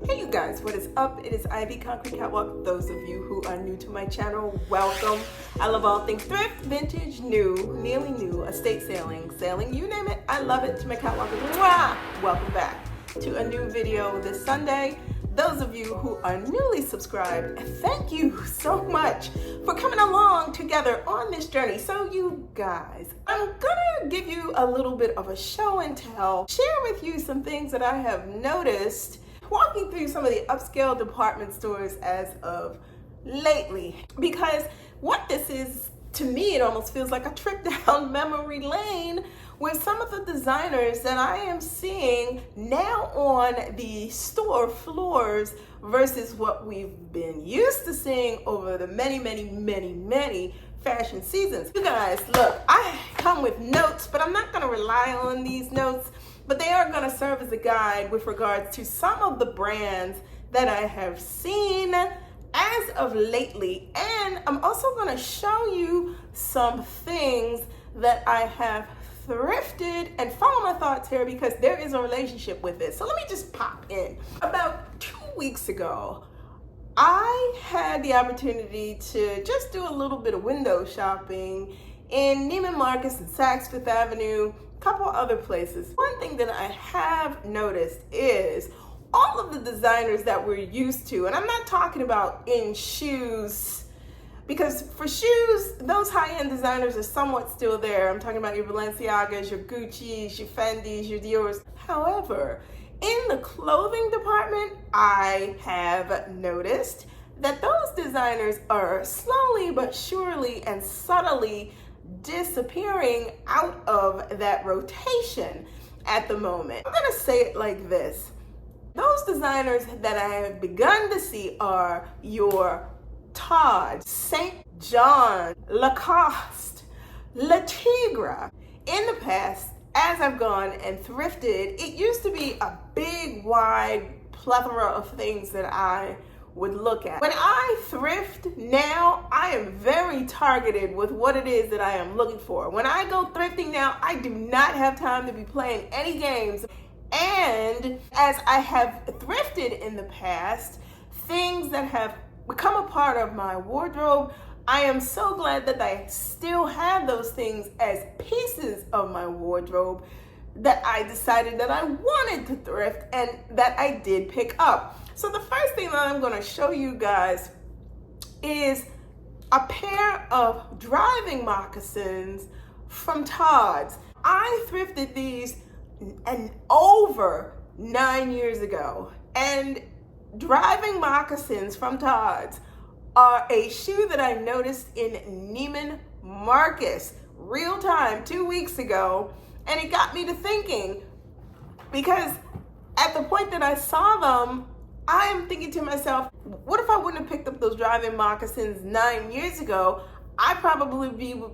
Hey you guys, what is up? It is I, the Concrete Catwalk. Those of you who are new to my channel, welcome. I love all things thrift, vintage, new, nearly new, estate sailing, you name it. I love it. To my catwalk, mwah! Welcome back to a new video this Sunday. Those of you who are newly subscribed, thank you so much for coming along together on this journey. So you guys, I'm gonna give you a little bit of a show and tell, share with you some things that I have noticed walking through some of the upscale department stores as of lately. Because what this is, to me, it almost feels like a trip down memory lane with some of the designers that I am seeing now on the store floors versus what we've been used to seeing over the many fashion seasons. You guys, look, I come with notes, but I'm not gonna rely on these notes, but they are gonna serve as a guide with regards to some of the brands that I have seen as of lately. And I'm also gonna show you some things that I have thrifted, and follow my thoughts here because there is a relationship with it. So let me just pop in. About 2 weeks ago, I had the opportunity to just do a little bit of window shopping in Neiman Marcus and Saks Fifth Avenue, a couple other places. One thing that I have noticed is all of the designers that we're used to, and I'm not talking about in shoes, because for shoes, those high-end designers are somewhat still there. I'm talking about your Balenciagas, your Gucci's, your Fendi's, your Dior's. However, in the clothing department, I have noticed that those designers are slowly but surely and subtly disappearing out of that rotation at the moment. I'm gonna say it like this. Those designers that I have begun to see are your Tods, St. John, Lacoste, Le Tigre. In the past, as I've gone and thrifted, it used to be a big, wide plethora of things that I would look at. When I thrift now, I am very targeted with what it is that I am looking for. When I go thrifting now, I do not have time to be playing any games. And as I have thrifted in the past, things that have become a part of my wardrobe, I am so glad that I still have those things as pieces of my wardrobe that I decided that I wanted to thrift and that I did pick up. So the first thing that I'm going to show you guys is a pair of driving moccasins from Tods. I thrifted these over 9 years ago, and driving moccasins from Tods are a shoe that I noticed in Neiman Marcus real time 2 weeks ago, and it got me to thinking, because at the point that I saw them, I am thinking to myself, what if I wouldn't have picked up those driving moccasins 9 years ago? I probably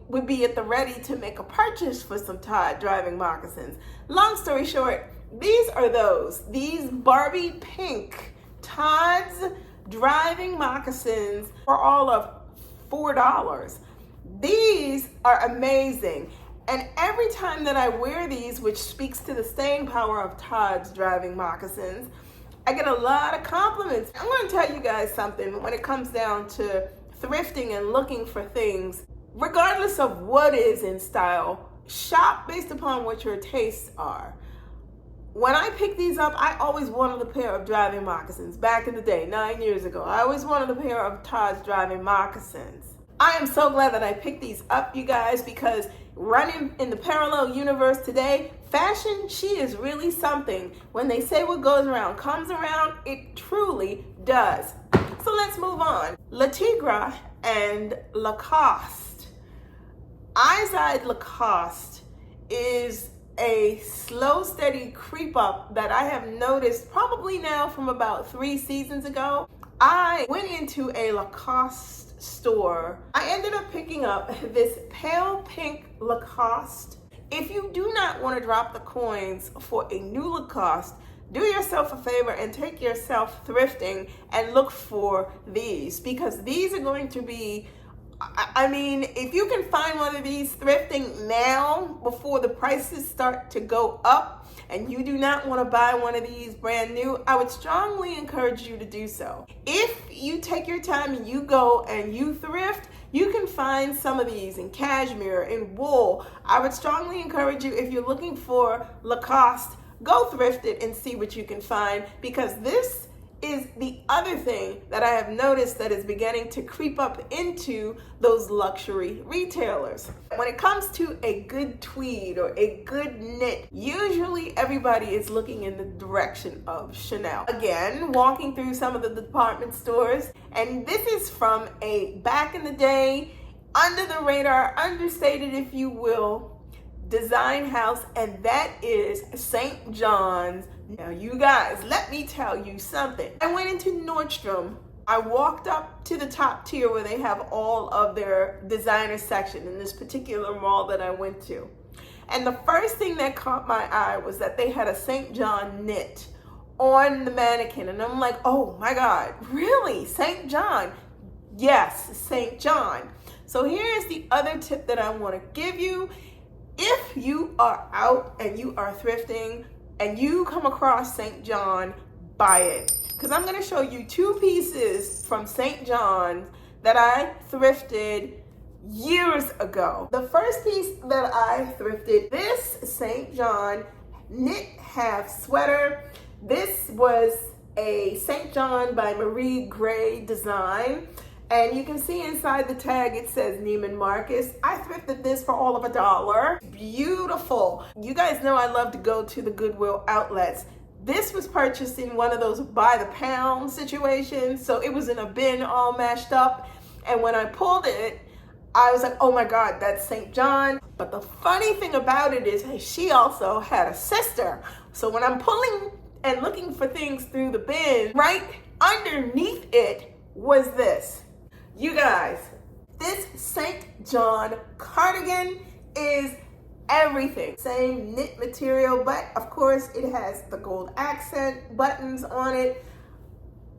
would be at the ready to make a purchase for some Todd driving moccasins. Long story short, these Barbie pink Tods driving moccasins for all of $4. These are amazing. And every time that I wear these, which speaks to the staying power of Tods driving moccasins, I get a lot of compliments. I'm going to tell you guys something when it comes down to thrifting and looking for things. Regardless of what is in style, shop based upon what your tastes are. When I picked these up, I always wanted a pair of driving moccasins. Back in the day, 9 years ago, I always wanted a pair of Tods driving moccasins. I am so glad that I picked these up, you guys, because running in the parallel universe today, fashion, she is really something. When they say what goes around comes around, it truly does. So let's move on. Le Tigre and Lacoste. Eyes-eyed Lacoste is a slow, steady creep up that I have noticed probably now from about 3 seasons ago. I went into a Lacoste store. I ended up picking up this pale pink Lacoste. If you do not want to drop the coins for a new Lacoste, do yourself a favor and take yourself thrifting and look for these, because these are going to be I mean, if you can find one of these thrifting now before the prices start to go up and you do not want to buy one of these brand new, I would strongly encourage you to do so. If you take your time and you go and you thrift, you can find some of these in cashmere, in wool. I would strongly encourage you, if you're looking for Lacoste, go thrift it and see what you can find, because this is the other thing that I have noticed that is beginning to creep up into those luxury retailers. When it comes to a good tweed or a good knit, usually everybody is looking in the direction of Chanel. Again, walking through some of the department stores, and this is from a back in the day, under the radar, understated if you will, design house, and that is St. John's. Now you guys, let me tell you something. I went into Nordstrom. I walked up to the top tier where they have all of their designer section in this particular mall that I went to. And the first thing that caught my eye was that they had a St. John knit on the mannequin. And I'm like, oh my God, really? St. John? Yes, St. John. So here's the other tip that I want to give you. If you are out and you are thrifting and you come across St. John, buy it. Because I'm going to show you two pieces from St. John that I thrifted years ago. The first piece that I thrifted, this St. John knit half sweater. This was a St. John by Marie Gray design. And you can see inside the tag, it says Neiman Marcus. I thrifted this for all of $1. Beautiful. You guys know I love to go to the Goodwill outlets. This was purchased in one of those by the pound situations. So it was in a bin all mashed up. And when I pulled it, I was like, oh my God, that's St. John. But the funny thing about it is she also had a sister. So when I'm pulling and looking for things through the bin, right underneath it was this. You guys, this St. John cardigan is everything. Same knit material, but of course it has the gold accent buttons on it.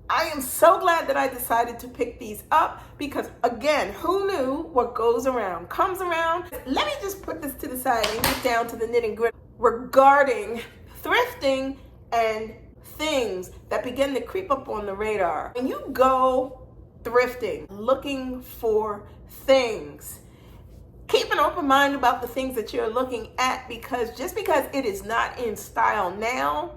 I am so glad that I decided to pick these up because, again, who knew what goes around comes around. Let me just put this to the side and get down to the nitty gritty regarding thrifting and things that begin to creep up on the radar. When you go thrifting, looking for things, keep an open mind about the things that you're looking at, because just because it is not in style now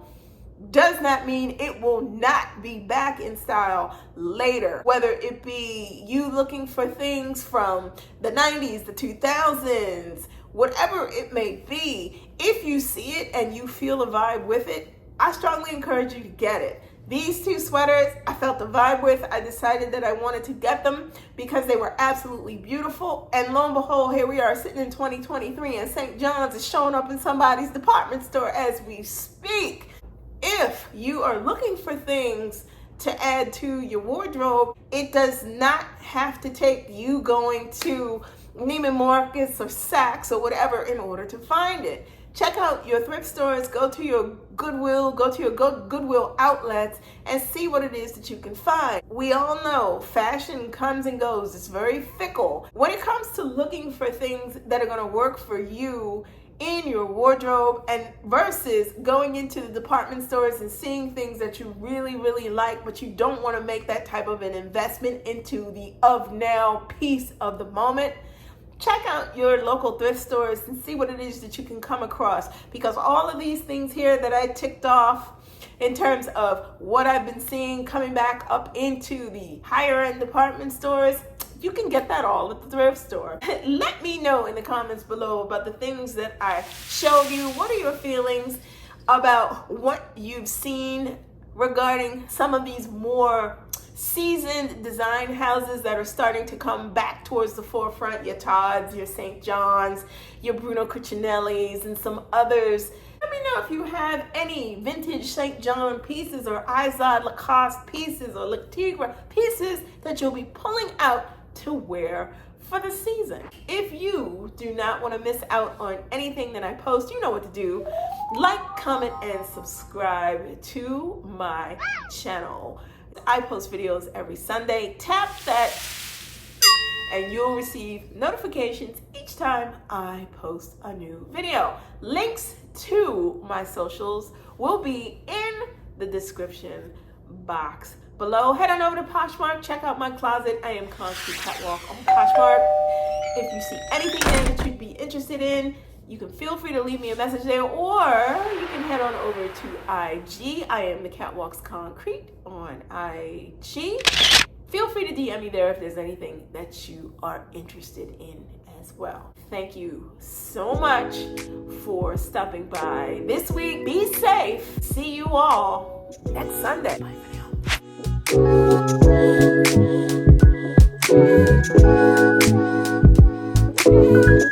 does not mean it will not be back in style later. Whether it be you looking for things from the 90s, the 2000s, whatever it may be, if you see it and you feel a vibe with it, I strongly encourage you to get it. These two sweaters I felt the vibe with. I decided that I wanted to get them because they were absolutely beautiful. And lo and behold, here we are sitting in 2023 and St. John's is showing up in somebody's department store as we speak. If you are looking for things to add to your wardrobe, it does not have to take you going to Neiman Marcus or Saks or whatever in order to find it. Check out your thrift stores, go to your Goodwill, go to your Goodwill outlets and see what it is that you can find. We all know fashion comes and goes. It's very fickle. When it comes to looking for things that are going to work for you in your wardrobe and versus going into the department stores and seeing things that you really, really like, but you don't want to make that type of an investment into the of now piece of the moment, check out your local thrift stores and see what it is that you can come across, because all of these things here that I ticked off in terms of what I've been seeing coming back up into the higher end department stores, you can get that all at the thrift store. Let me know in the comments below about the things that I showed you. What are your feelings about what you've seen regarding some of these more seasoned design houses that are starting to come back towards the forefront? Your Tods, your St. John's, your Bruno Cucinellis, and some others. Let me know if you have any vintage St. John pieces or Izod Lacoste pieces or Le Tigre pieces that you'll be pulling out to wear for the season. If you do not want to miss out on anything that I post, you know what to do. Like, comment, and subscribe to my channel. I post videos every Sunday. Tap that and you'll receive notifications each time I post a new video. Links to my socials will be in the description box below. Head on over to Poshmark, check out my closet. I am Concrete Catwalk on Poshmark. If you see anything there that you'd be interested in, you can feel free to leave me a message there, or you can head on over to IG. I am the Catwalk's Concrete on IG. Feel free to DM me there if there's anything that you are interested in as well. Thank you so much for stopping by this week. Be safe. See you all next Sunday. Bye for now.